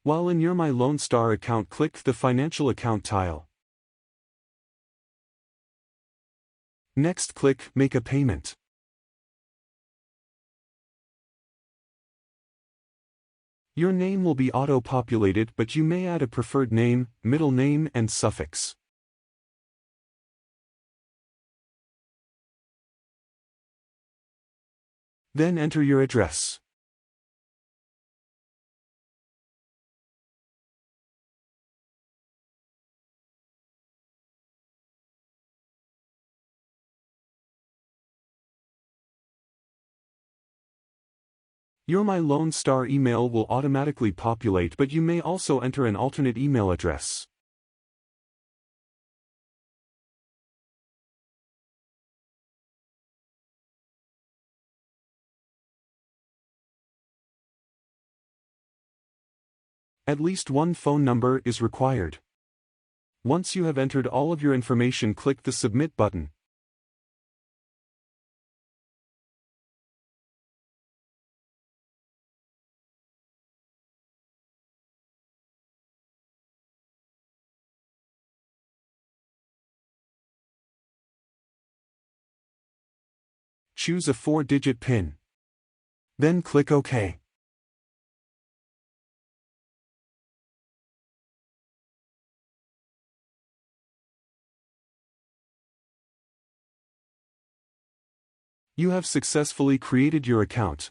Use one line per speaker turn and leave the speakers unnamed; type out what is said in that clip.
While in your myLoneStar account, click the Financial Account tile. Next, click Make a Payment. Your name will be auto-populated, but you may add a preferred name, middle name, and suffix. Then enter your address. Your myLoneStar email will automatically populate, but you may also enter an alternate email address. At least one phone number is required. Once you have entered all of your information, click the Submit button. Choose a 4-digit PIN. Then click OK. You have successfully created your account.